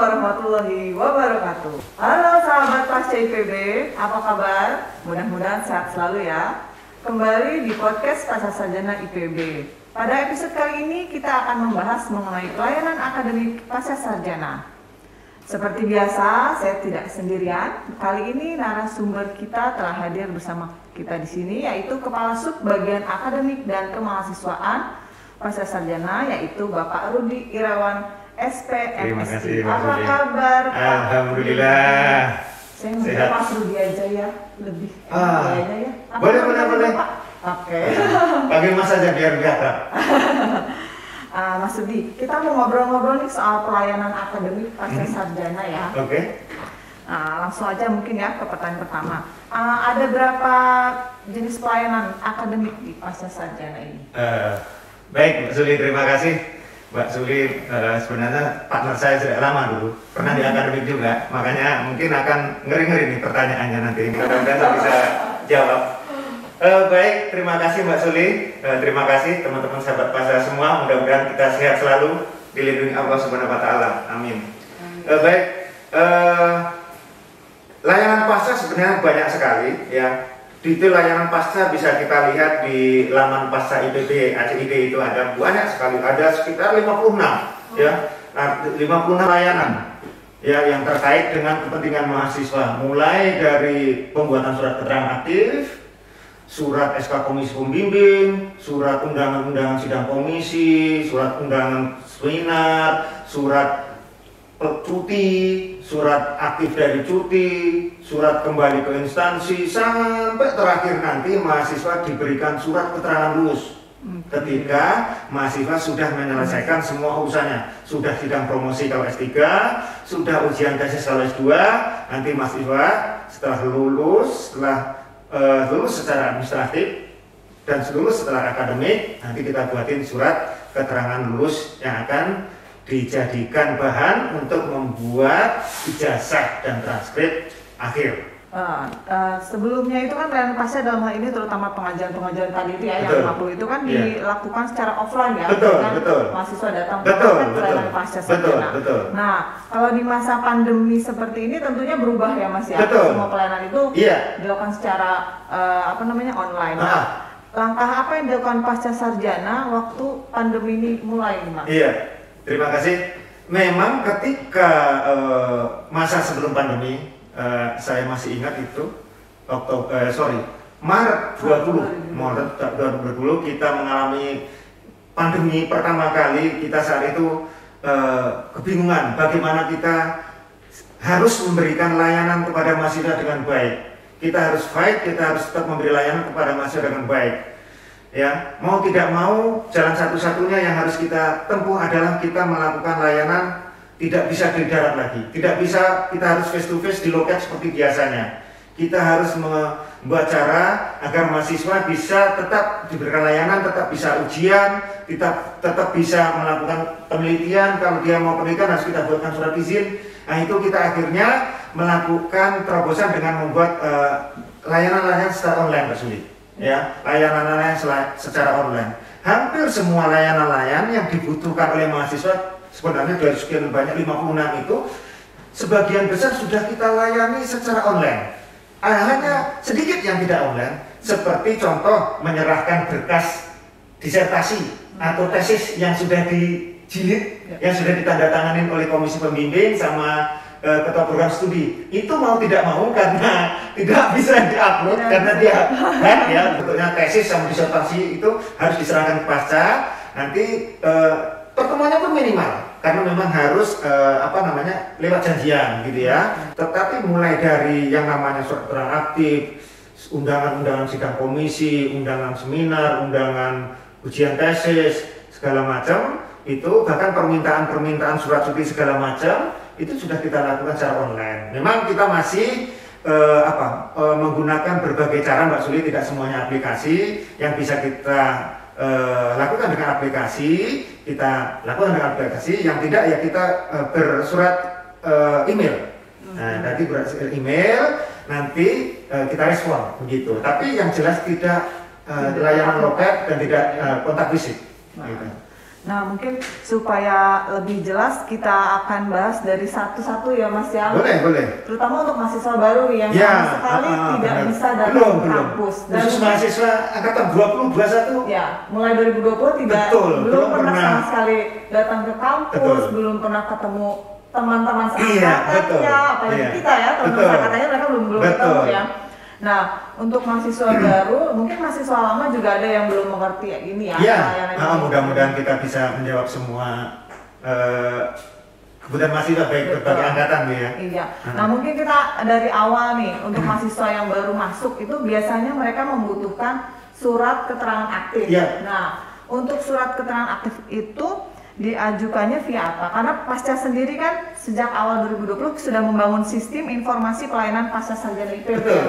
warahmatullahi wabarakatuh. Halo sahabat Pasca IPB, apa kabar? Mudah-mudahan sehat selalu ya. Kembali di podcast Pasca Sarjana IPB. Pada episode kali ini kita akan membahas mengenai pelayanan akademik Pasca Sarjana. Seperti biasa, saya tidak sendirian. Kali ini narasumber kita telah hadir bersama kita di sini, yaitu Kepala Sub Bagian Akademik dan Kemahasiswaan Pasca Sarjana, yaitu Bapak Rudi Irawan SPMSI. Apa kabar Pak? Alhamdulillah. Saya minta Mas Rudi aja ya, lebih kayaknya ya. Boleh. Pak? Oke. Panggil Mas aja biar akrab. Mas Rudi, kita mau ngobrol-ngobrol nih soal pelayanan akademik Pasca Sarjana ya. Oke. Langsung aja mungkin ya ke pertanyaan pertama. Ada berapa jenis pelayanan akademik di Pasca Sarjana ini? Baik, Mbak Suli, terima kasih. Mbak Suli sebenarnya partner saya sudah lama dulu, pernah di akademik juga, makanya mungkin akan ngeri-ngeri nih pertanyaannya nanti. Mudah-mudahan saya bisa jawab. Baik, terima kasih Mbak Suli, terima kasih teman-teman sahabat Pasca semua. Mudah-mudahan kita sehat selalu, dilindungi Allah Subhanahu Wa Taala. Amin. Baik, layanan Pasca sebenarnya banyak sekali ya. Detail layanan Pasca bisa kita lihat di laman Pasca IPB, ACID itu ada banyak sekali, ada sekitar 56 ya, 56 layanan ya yang terkait dengan kepentingan mahasiswa, mulai dari pembuatan surat keterangan aktif, surat SK Komisi Pembimbing, surat undangan-undangan sidang komisi, surat undangan seminar, surat cuti, surat aktif dari cuti, surat kembali ke instansi, sampai terakhir nanti mahasiswa diberikan surat keterangan lulus ketika mahasiswa sudah menyelesaikan semua urusannya, sudah sidang promosi kalau S3, sudah ujian tesis kalau S2. Nanti mahasiswa setelah lulus secara administratif dan lulus setelah akademik, nanti kita buatin surat keterangan lulus yang akan dijadikan bahan untuk membuat ijazah dan transkrip akhir. Sebelumnya itu kan pelayanan Pasca dalam hal ini terutama pengajaran tadi itu ya, yang 50 itu kan dilakukan secara offline ya, betul. Mahasiswa datang ke pelayanan Pasca Sarjana. Nah, kalau di masa pandemi seperti ini tentunya berubah ya Mas ya. Semua pelayanan itu dilakukan secara online. Nah, langkah apa yang dilakukan Pasca Sarjana waktu pandemi ini mulai Mas? Iya. Terima kasih. Memang ketika masa sebelum pandemi, saya masih ingat itu Maret 2020 kita mengalami pandemi pertama kali. Kita saat itu kebingungan bagaimana kita harus memberikan layanan kepada mahasiswa dengan baik. Kita harus fight, kita harus tetap memberi layanan kepada mahasiswa dengan baik. Ya, mau tidak mau jalan satu-satunya yang harus kita tempuh adalah kita melakukan layanan tidak bisa di darat lagi, tidak bisa kita harus face to face di loket seperti biasanya. Kita harus membuat cara agar mahasiswa bisa tetap diberikan layanan, tetap bisa ujian, tetap bisa melakukan penelitian. Kalau dia mau penelitian harus kita buatkan surat izin. Nah itu kita akhirnya melakukan terobosan dengan membuat layanan-layanan secara online, Pak Suli. Ya, layanan-layanan secara online. Hampir semua layanan-layanan yang dibutuhkan oleh mahasiswa sebenarnya dari sekian banyak 56 itu sebagian besar sudah kita layani secara online. Hanya sedikit yang tidak online, seperti contoh menyerahkan berkas disertasi atau tesis yang sudah dijilid, yang sudah ditandatangani oleh komisi pembimbing sama ketua program studi. Itu mau tidak mau karena tidak bisa diupload karena dia bentuknya tesis sama disertasi itu harus diserahkan ke Pasca. Nanti pertemuannya pun minimal karena memang harus lewat janjian gitu ya. Tetapi mulai dari yang namanya surat keterangan aktif, undangan-undangan sidang komisi, undangan seminar, undangan ujian tesis segala macam, itu bahkan permintaan surat cuti segala macam itu sudah kita lakukan secara online. Memang kita masih menggunakan berbagai cara Mbak Suli, tidak semuanya aplikasi yang bisa kita lakukan dengan aplikasi, yang tidak ya kita bersurat email. Nah, nanti bersurat email, nanti kita respon begitu. Tapi yang jelas tidak layanan loket dan tidak kontak fisik. Gitu. Nah, mungkin supaya lebih jelas kita akan bahas dari satu-satu ya Mas ya. Boleh. Terutama untuk mahasiswa baru yang sama sekali tidak bisa datang ke kampus. Dan khusus mahasiswa angkatan 2021. Ya, mulai 2020 belum pernah sama sekali datang ke kampus, belum pernah ketemu teman-teman seangkatannya, apalagi kita ya, teman-teman seangkatannya mereka belum ketemu ya. Nah, untuk mahasiswa baru, mungkin mahasiswa lama juga ada yang belum mengerti ini ya. Iya, mudah-mudahan kita bisa menjawab semua kebutuhan mahasiswa baik berbagai angkatan ya. Iya. Nah, mungkin kita dari awal nih, untuk mahasiswa yang baru masuk itu biasanya mereka membutuhkan surat keterangan aktif. Iya. Nah, untuk surat keterangan aktif itu diajukannya via apa? Karena Pasca sendiri kan sejak awal 2020 sudah membangun sistem informasi pelayanan pasca sarjana IPB. Betul.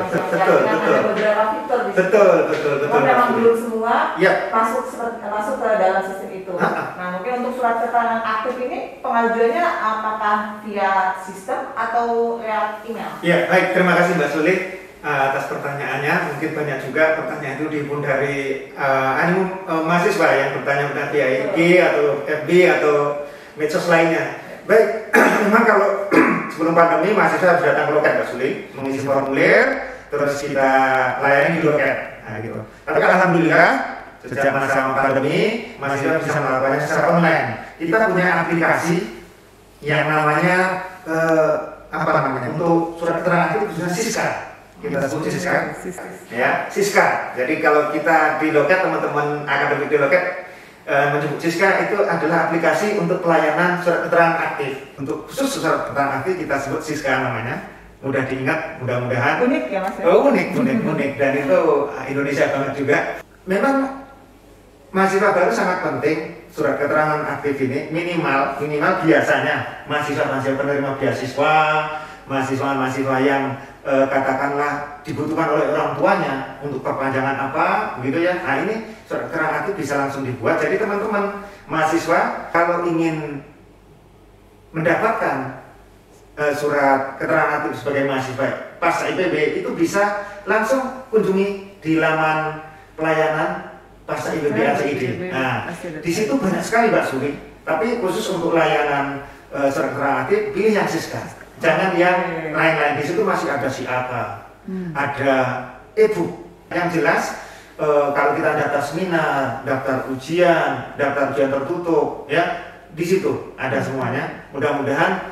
Ada beberapa fitur di situ. Betul. Memang belum semua ya. masuk ke dalam sistem itu. Nah, mungkin untuk surat keterangan aktif ini pengajuannya apakah via sistem atau lewat email? Ya, baik. Terima kasih Mbak Suli atas pertanyaannya. Mungkin banyak juga pertanyaan itu dihimpun dari mahasiswa yang bertanya via IG atau FB atau medsos lainnya. Baik, memang kalau sebelum pandemi mahasiswa harus datang ke loket Mbak Suli, mengisi formulir, terus kita layani di loket. Nah, gitu. Tapi alhamdulillah sejak masa pandemi mahasiswa bisa melakukannya secara online. Kita punya aplikasi yang namanya untuk surat keterangan itu khususnya Siska. Kita sebut Siska, ya Siska. Jadi kalau kita di loket, teman-teman akademik di loket menyebut Siska itu adalah aplikasi untuk pelayanan surat keterangan aktif. Untuk khusus surat keterangan aktif kita sebut Siska namanya. Mudah diingat, mudah-mudahan. Unik ya Mas? Unik. Dan itu Indonesia banget juga. Memang mahasiswa baru sangat penting surat keterangan aktif ini minimal biasanya mahasiswa penerima beasiswa, mahasiswa yang katakanlah dibutuhkan oleh orang tuanya untuk perpanjangan apa gitu ya. Nah, ini surat keterangan aktif bisa langsung dibuat. Jadi teman-teman mahasiswa kalau ingin mendapatkan surat keterangan aktif sebagai mahasiswa pasca IPB itu bisa langsung kunjungi di laman pelayanan pasca IPB ACID. Nah, di situ banyak sekali Mbak Suli. Tapi khusus untuk layanan surat keterangan aktif pilih yang Siska. Jangan yang lain-lain. Di situ masih ada SIAKA, ada e-book. Yang jelas kalau kita daftar seminar, daftar ujian tertutup, ya di situ ada semuanya. Mudah-mudahan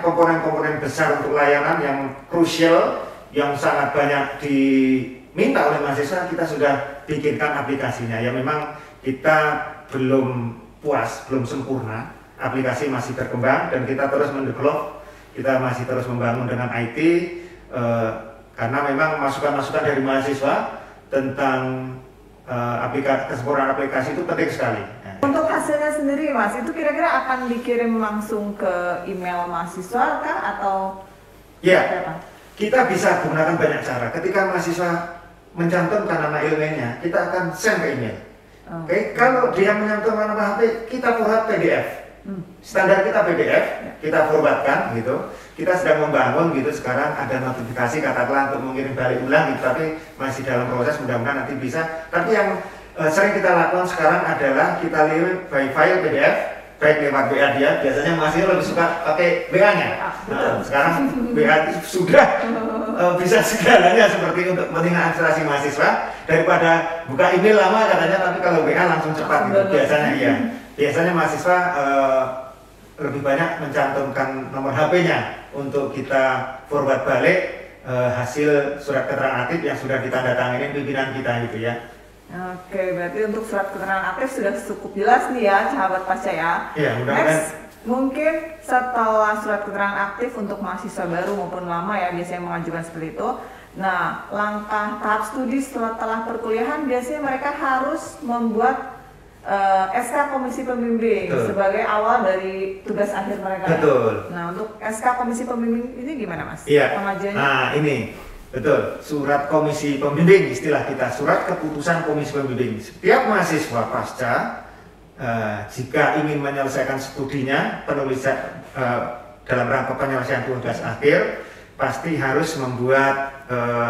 komponen-komponen besar untuk layanan yang krusial, yang sangat banyak diminta oleh mahasiswa kita sudah bikinkan aplikasinya. Ya memang kita belum puas, belum sempurna. Aplikasi masih berkembang dan kita terus mendevelop, kita masih terus membangun dengan IT karena memang masukan-masukan dari mahasiswa tentang kesempurnaan aplikasi itu penting sekali. Untuk hasilnya sendiri Mas, itu kira-kira akan dikirim langsung ke email mahasiswa kah atau? Ya, kita bisa gunakan banyak cara. Ketika mahasiswa mencantumkan nama emailnya, kita akan send ke email. Oke, kalau dia menyantumkan nama HP, kita forward PDF. Standar kita PDF, kita forwardkan gitu. Kita sedang membangun gitu, sekarang ada notifikasi katakanlah untuk mengirim balik ulang gitu, tapi masih dalam proses, mudah-mudahan nanti bisa. Tapi yang sering kita lakukan sekarang adalah kita lirik by file PDF, baik lewat WA dia, biasanya masih lebih suka pakai WA-nya. Nah, sekarang WA sudah bisa segalanya seperti untuk kepentingan administrasi mahasiswa, daripada buka email lama katanya, tapi kalau WA langsung cepat gitu. Biasanya iya. Biasanya mahasiswa lebih banyak mencantumkan nomor HP-nya untuk kita forward balik hasil surat keterangan aktif yang sudah ditandatangani pimpinan kita gitu ya. Oke, berarti untuk surat keterangan aktif sudah cukup jelas nih ya, sahabat Pasca ya. Iya, mudah-mudahan. Mungkin setelah surat keterangan aktif untuk mahasiswa baru maupun lama ya biasanya mengajukan seperti itu. Nah, langkah tahap studi setelah perkuliahan biasanya mereka harus membuat SK Komisi Pembimbing sebagai awal dari tugas akhir mereka. Betul. Nah, untuk SK Komisi Pembimbing ini gimana Mas? Iya. Pengajuannya? Nah, ini betul. Surat Komisi Pembimbing istilah kita, surat keputusan Komisi Pembimbing. Setiap mahasiswa pasca jika ingin menyelesaikan studinya, penulisan dalam rangka penyelesaian tugas akhir pasti harus membuat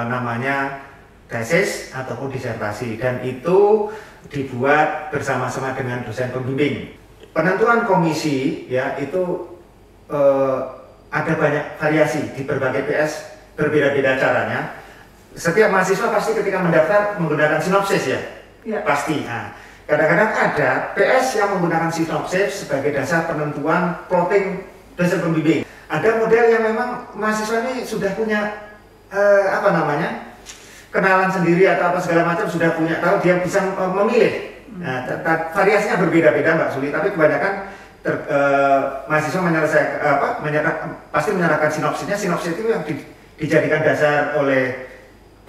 namanya tesis ataupun disertasi, dan itu dibuat bersama-sama dengan dosen pembimbing. Penentuan komisi ya itu ada banyak variasi di berbagai PS, berbeda-beda caranya. Setiap mahasiswa pasti ketika mendaftar menggunakan sinopsis ya, pasti. Nah, kadang-kadang ada PS yang menggunakan sinopsis sebagai dasar penentuan plotting dosen pembimbing. Ada model yang memang mahasiswa ini sudah punya kenalan sendiri atau apa segala macam, sudah punya tahu, dia bisa memilih. Nah, variasinya berbeda-beda Mbak Suli, tapi kebanyakan mahasiswa pasti menyerahkan sinopsisnya. Sinopsis itu yang dijadikan dasar oleh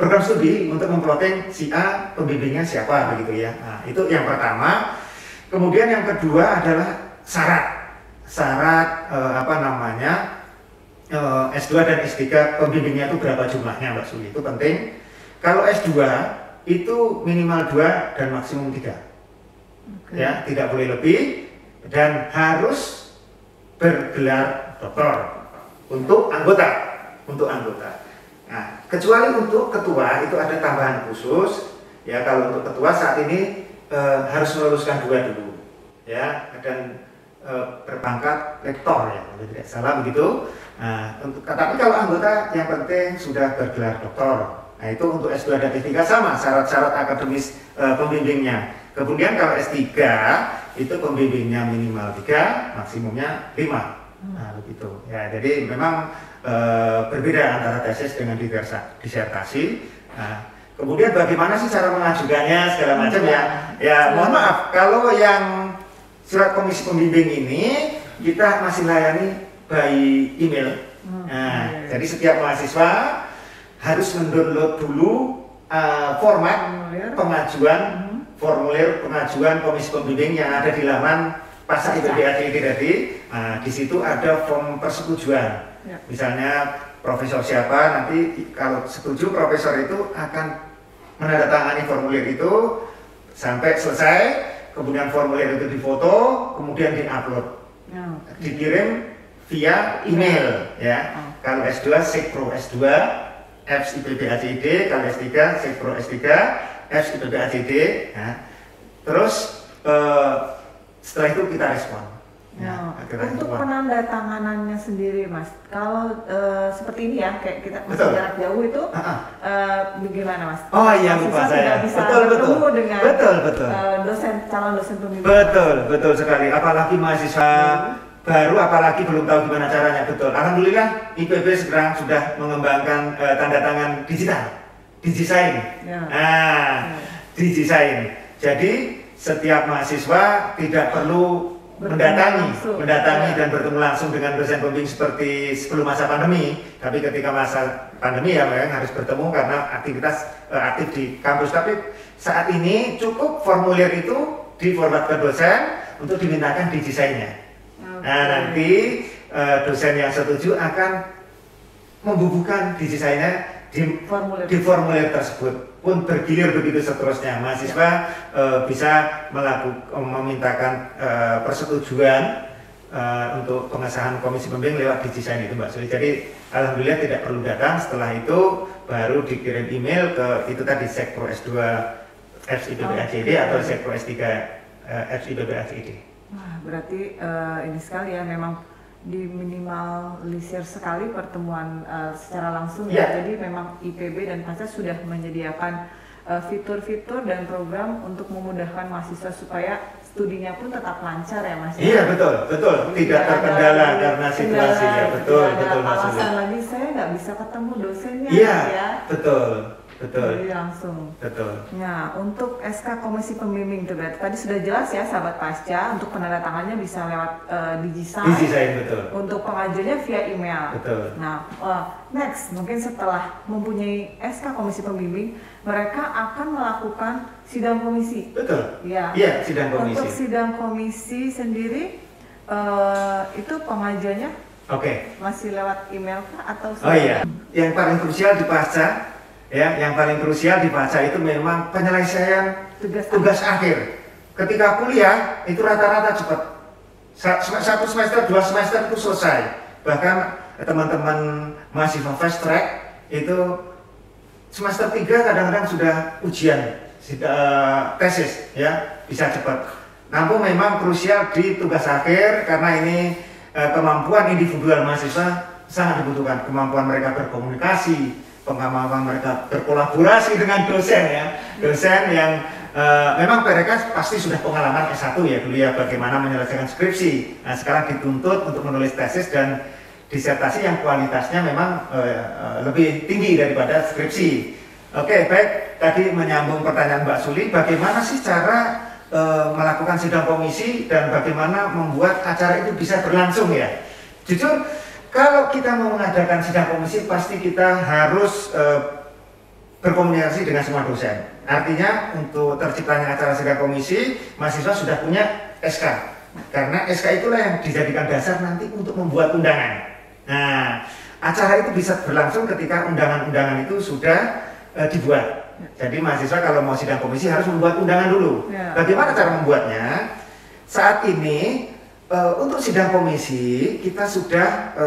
program studi untuk memplotting si A, pembimbingnya siapa begitu ya. Nah, itu yang pertama. Kemudian yang kedua adalah syarat S2 dan S3 pembimbingnya itu berapa jumlahnya Mbak Suli, itu penting. Kalau S2 itu minimal 2 dan maksimum 3. Ya, tidak boleh lebih, dan harus bergelar doktor untuk anggota. Nah, kecuali untuk ketua itu ada tambahan khusus. Ya, kalau untuk ketua saat ini harus meluluskan 2 dulu. Ya, dan berpangkat lektor ya, kalau tidak salah begitu. Nah, tapi kalau anggota yang penting sudah bergelar doktor. Nah, itu untuk S2 dan S3 sama syarat-syarat akademis pembimbingnya. Kemudian kalau S3 itu pembimbingnya minimal 3, maksimumnya 5. Nah, begitu. Ya, jadi memang berbeda antara tesis dengan disertasi. Nah, kemudian bagaimana sih cara mengajukannya segala macam ya? Ya, mohon maaf kalau yang surat komisi pembimbing ini kita masih layani by email. Nah, jadi setiap mahasiswa harus mendownload dulu formulir pengajuan komisi pembimbing yang ada di laman Pasca IPB-ACID tadi. Nah, di situ ada form persetujuan. Misalnya profesor siapa, nanti kalau setuju profesor itu akan menandatangani formulir itu sampai selesai. Kemudian formulir itu difoto, kemudian diupload, dikirim via email ya. Kalau S2 Sekpro S2 Fs IPB-ACID, kalau S3 Sekpro S3 Fs IPB-ACID. Nah, terus setelah itu kita respon. Untuk penandatanganannya sendiri Mas, kalau seperti ini ya, kayak kita masih jarak jauh itu bagaimana Mas? Oh iya, lupa saya. Bisa bertemu dengan calon dosen pembimbing. Betul sekali. Apalagi mahasiswa baru, apalagi belum tahu gimana caranya. Betul. Alhamdulillah IPB sekarang sudah mengembangkan tanda tangan digital, DigiSign. DigiSign. Jadi setiap mahasiswa tidak perlu mendatangi dan bertemu langsung dengan dosen pembimbing seperti sebelum masa pandemi. Tapi ketika masa pandemi ya memang harus bertemu karena aktivitas aktif di kampus. Tapi saat ini cukup formulir itu di-forward ke dosen untuk dimintakan DigiSign-nya. Nah, nanti dosen yang setuju akan membubuhkan DigiSign-nya di formulir tersebut. Pun bergilir begitu seterusnya. Mahasiswa bisa memintakan persetujuan untuk pengesahan komisi pembimbing lewat DigiSign itu Mbak Suli. Jadi alhamdulillah tidak perlu datang. Setelah itu baru dikirim email ke itu tadi Sekpro S2 Fs IPB-ACID atau Sekpro S3 Fs IPB-ACID. Wah, berarti ini sekali ya, memang diminimalisir sekali pertemuan secara langsung ya. Jadi memang IPB dan Pasca sudah menyediakan fitur-fitur dan program untuk memudahkan mahasiswa supaya studinya pun tetap lancar ya Mas. Iya, betul. Tidak terkendala karena situasi ya. Betul Mas. Alasan lagi saya nggak bisa ketemu dosennya. Iya, ya. Betul. Jadi langsung. Betul. Nah, untuk SK Komisi Pembimbing itu berarti tadi sudah jelas ya sahabat Pasca, untuk penandatangannya bisa lewat DigiSign. Betul. Untuk pengajuannya via email. Betul. Nah, next mungkin setelah mempunyai SK Komisi Pembimbing, mereka akan melakukan sidang komisi. Betul. Iya, sidang komisi. Untuk sidang komisi sendiri itu pengajuannya masih lewat email kah atau yang paling krusial di Pasca yang paling krusial dibaca itu memang penyelesaian tugas akhir. Ketika kuliah itu rata-rata cepat. 1 semester, 2 semester itu selesai. Bahkan teman-teman mahasiswa fast track itu semester 3 kadang-kadang sudah ujian tesis ya, bisa cepat. Namun memang krusial di tugas akhir karena ini kemampuan individual mahasiswa sangat dibutuhkan, kemampuan mereka berkomunikasi, kemampuan mereka berkolaborasi dengan dosen ya, dosen yang memang mereka pasti sudah pengalaman S1 ya dulu ya, bagaimana menyelesaikan skripsi. Nah sekarang dituntut untuk menulis tesis dan disertasi yang kualitasnya memang lebih tinggi daripada skripsi. Oke, baik, tadi menyambung pertanyaan Mbak Suli, bagaimana sih cara melakukan sidang komisi dan bagaimana membuat acara itu bisa berlangsung ya. Jujur, kalau kita mau mengadakan sidang komisi pasti kita harus berkomunikasi dengan semua dosen. Artinya untuk terciptanya acara sidang komisi, mahasiswa sudah punya SK. Karena SK itulah yang dijadikan dasar nanti untuk membuat undangan. Nah, acara itu bisa berlangsung ketika undangan-undangan itu sudah dibuat. Jadi mahasiswa kalau mau sidang komisi harus membuat undangan dulu. Ya. Bagaimana cara membuatnya? Saat ini untuk sidang komisi kita sudah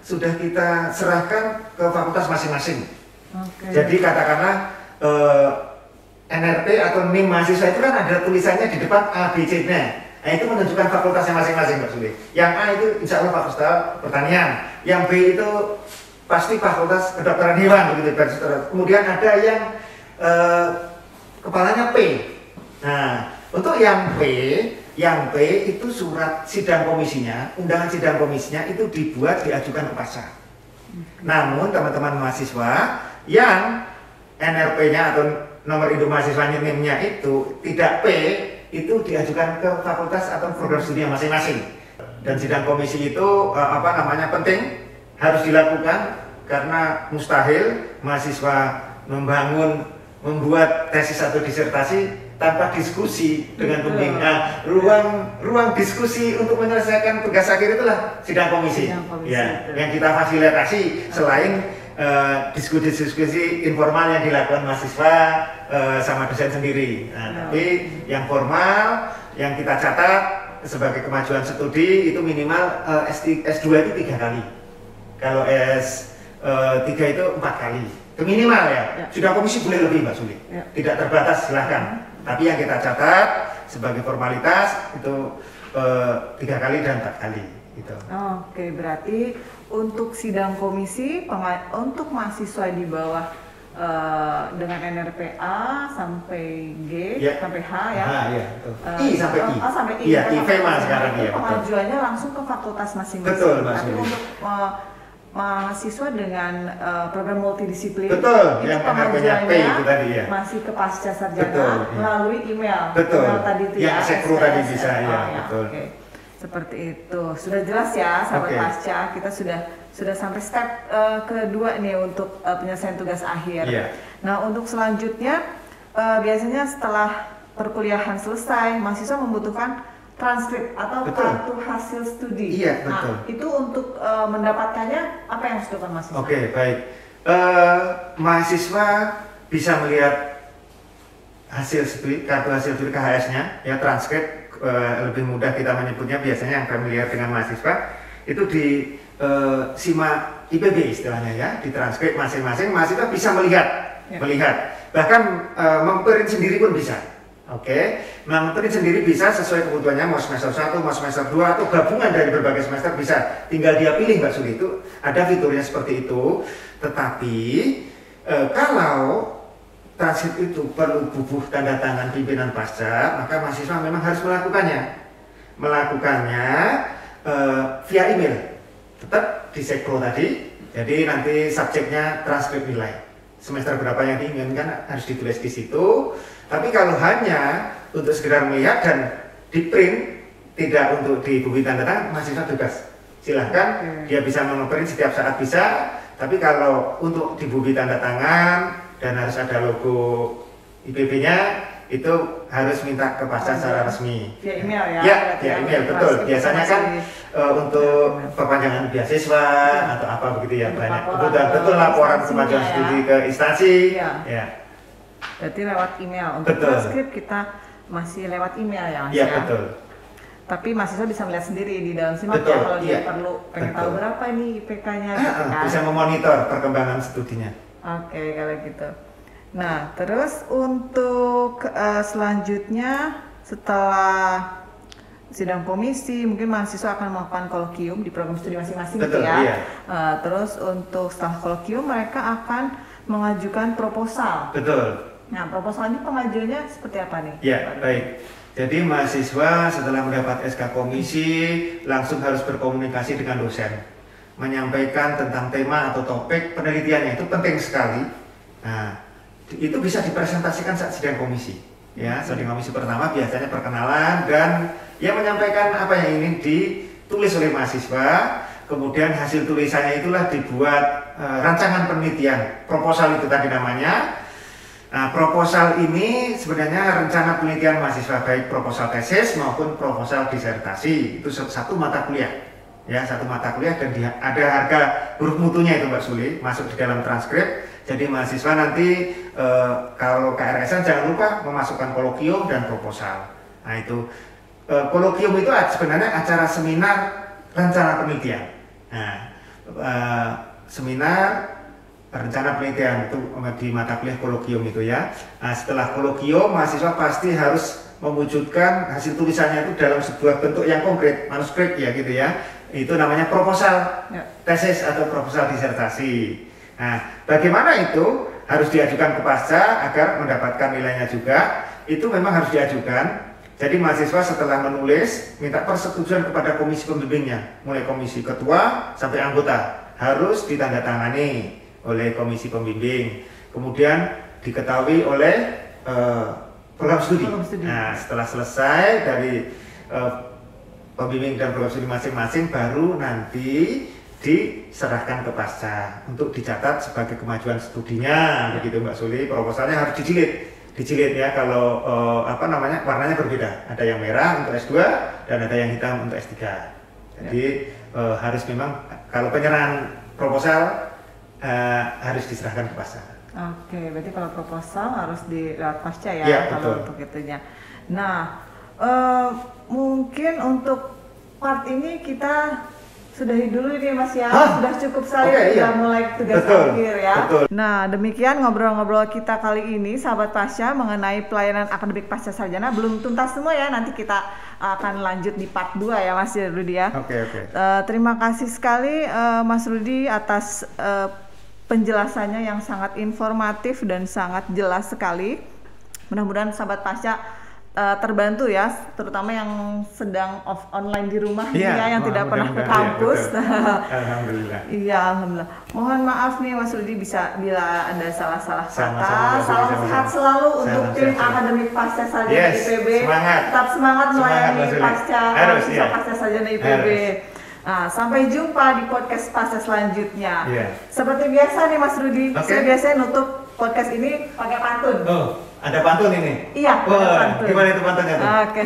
sudah kita serahkan ke fakultas masing-masing. Okay. Jadi katakanlah NRP atau NIM mahasiswa itu kan ada tulisannya di depan A, B, C-nya. Nah itu menunjukkan fakultasnya masing-masing Mbak Suli. Yang A itu insya Allah fakultas pertanian, yang B itu pasti fakultas kedokteran hewan begitu. Kemudian ada yang kepalanya P. Nah untuk yang P itu surat sidang komisinya, undangan sidang komisinya itu dibuat diajukan ke pasca. Namun teman-teman mahasiswa yang NRP-nya atau nomor induk mahasiswanya NIM-nya itu tidak P, itu diajukan ke fakultas atau program studi masing-masing. Dan sidang komisi itu penting, harus dilakukan karena mustahil mahasiswa membuat tesis atau disertasi tanpa diskusi dengan pembimbing. Nah, ruang diskusi untuk menyelesaikan tugas akhir itulah sidang komisi. Ya, yang kita fasilitasi selain diskusi informal yang dilakukan mahasiswa sama dosen sendiri. Nah, tapi yang formal yang kita catat sebagai kemajuan studi itu minimal S2 itu 3 kali. Kalau S3 itu 4 kali. Itu minimal ya. Sidang komisi boleh lebih Mbak Suli. Tidak terbatas silahkan. Tapi yang kita catat sebagai formalitas itu 3 kali dan 4 kali. Gitu. Oke, berarti untuk sidang komisi untuk mahasiswa di bawah dengan NRP A sampai G sampai H ya. I sampai I. Sampai I. Iya, IFEMA sekarang ya. Pengajuannya langsung ke fakultas masing-masing. Betul, Mbak Tapi Suli. untuk mahasiswa dengan program multidisiplin betul, itu yang NRP-nya P itu tadi ya. Masih ke pasca sarjana betul, melalui email. Betul. Email tadi itu yang sekru tadi bisa ya, betul. Okay. Seperti itu. Sudah jelas ya sahabat pasca, kita sudah sampai step kedua nih untuk penyelesaian tugas akhir. Nah, untuk selanjutnya biasanya setelah perkuliahan selesai, mahasiswa membutuhkan transkrip atau kartu hasil studi. Iya, betul. Nah, itu untuk mendapatkannya apa yang harus dilakukan mahasiswa? Oke, baik. Mahasiswa bisa melihat hasil studi, kartu hasil studi KHS-nya, ya transkrip lebih mudah kita menyebutnya, biasanya yang familiar dengan mahasiswa itu di simak IPB istilahnya ya, di transkrip masing-masing mahasiswa bisa melihat, bahkan memprint sendiri pun bisa. Oke, memprint sendiri bisa sesuai kebutuhannya, mau semester 1, mau semester 2 atau gabungan dari berbagai semester bisa. Tinggal dia pilih Mbak Suli, itu ada fiturnya seperti itu. Tetapi kalau transkrip itu perlu bubuh tanda tangan pimpinan pasca, maka mahasiswa memang harus melakukannya via email. Tetap di sekro tadi, jadi nanti subjeknya transkrip nilai. Semester berapa yang diinginkan harus ditulis di situ. Tapi kalau hanya untuk sekedar melihat dan di print, tidak untuk dibubuhi tanda tangan, mahasiswa bebas. Silahkan, dia bisa memprint setiap saat bisa. Tapi kalau untuk dibubuhi tanda tangan dan harus ada logo IPB-nya, itu harus minta ke pasca secara resmi. Via email ya? Ya, via email, betul. Biasanya kan untuk perpanjangan beasiswa atau apa begitu ya, banyak. Betul laporan kemajuan studi ke instansi. Ya. Berarti lewat email. Untuk transkrip kita masih lewat email ya Mas? Iya, betul. Tapi mahasiswa bisa melihat sendiri di dalam simak ya, kalau dia pengen tahu berapa ini IPK-nya gitu kan. Bisa memonitor perkembangan studinya. Oke, kalau gitu. Nah, terus untuk selanjutnya setelah sidang komisi, mungkin mahasiswa akan melakukan kolokium di program studi masing-masing gitu ya. Iya. Terus untuk setelah kolokium mereka akan mengajukan proposal. Betul. Nah, proposal ini pengajuannya seperti apa nih? Ya, baik. Jadi mahasiswa setelah mendapat SK komisi langsung harus berkomunikasi dengan dosen, menyampaikan tentang tema atau topik penelitiannya, itu penting sekali. Nah, itu bisa dipresentasikan saat sidang komisi. Ya, sidang komisi pertama biasanya perkenalan dan ya menyampaikan apa yang ingin ditulis oleh mahasiswa. Kemudian hasil tulisannya itulah dibuat rancangan penelitian, proposal itu tadi namanya. Nah, proposal ini sebenarnya rencana penelitian mahasiswa, baik proposal tesis maupun proposal disertasi. Itu satu mata kuliah. Ya, satu mata kuliah dan ada harga huruf mutunya itu Mbak Suli, masuk di dalam transkrip. Jadi mahasiswa nanti kalau KRS-an jangan lupa memasukkan kolokium dan proposal. Nah, itu kolokium itu sebenarnya acara seminar rencana penelitian. Nah, seminar rencana penelitian itu di mata kuliah kolokium itu ya. Nah, setelah kolokium mahasiswa pasti harus mewujudkan hasil tulisannya itu dalam sebuah bentuk yang konkret, manuskrip ya gitu ya. Itu namanya proposal tesis atau proposal disertasi. Nah, bagaimana itu harus diajukan ke pasca agar mendapatkan nilainya juga. Itu memang harus diajukan. Jadi mahasiswa setelah menulis minta persetujuan kepada komisi pembimbingnya, mulai komisi ketua sampai anggota harus ditandatangani oleh komisi pembimbing, kemudian diketahui oleh program studi. Nah, setelah selesai dari pembimbing dan program studi masing-masing, baru nanti diserahkan ke pasca untuk dicatat sebagai kemajuan studinya. Begitu Mbak Suli. Proposalnya harus dijilid ya. Kalau warnanya berbeda. Ada yang merah untuk S2 dan ada yang hitam untuk S3. Jadi harus memang kalau penyerahan proposal harus diserahkan ke pasca. Oke, berarti kalau proposal harus lewat pasca ya, ya kalau betul. untuk itunya. Nah, mungkin untuk part ini kita sudahi dulu nih Mas ya. Sudah cukup sekali, sudah mulai tugas akhir ya. Betul. Nah, demikian ngobrol-ngobrol kita kali ini sahabat Pasca mengenai pelayanan akademik pasca sarjana. Belum tuntas semua ya, nanti kita akan lanjut di part 2 ya Mas Rudi ya. Oke. Terima kasih sekali Mas Rudi atas penjelasannya yang sangat informatif dan sangat jelas sekali. Mudah-mudahan sahabat Pasca terbantu ya, terutama yang sedang online di rumah yang tidak pernah ke kampus. Alhamdulillah. Iya, alhamdulillah. Mohon maaf nih Mas Rudi bila ada salah-salah kata. Salam sehat selalu untuk tim akademik pasca sarjana IPB. Semangat. Tetap semangat melayani pasca sarjana IPB. Nah, sampai jumpa di podcast pasca selanjutnya. Seperti biasa nih Mas Rudi, saya biasanya nutup podcast ini pakai pantun. Ada pantun ini? Iya, pantun. Gimana itu pantunnya tuh? Oke.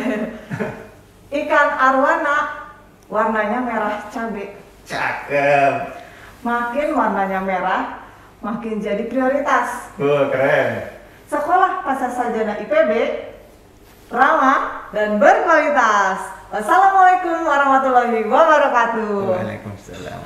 Ikan arwana warnanya merah cabe. Cakep. Makin warnanya merah, makin jadi prioritas. Keren. Sekolah pasca sarjana IPB ramah dan berkualitas. Wassalamualaikum warahmatullahi wabarakatuh. Waalaikumsalam.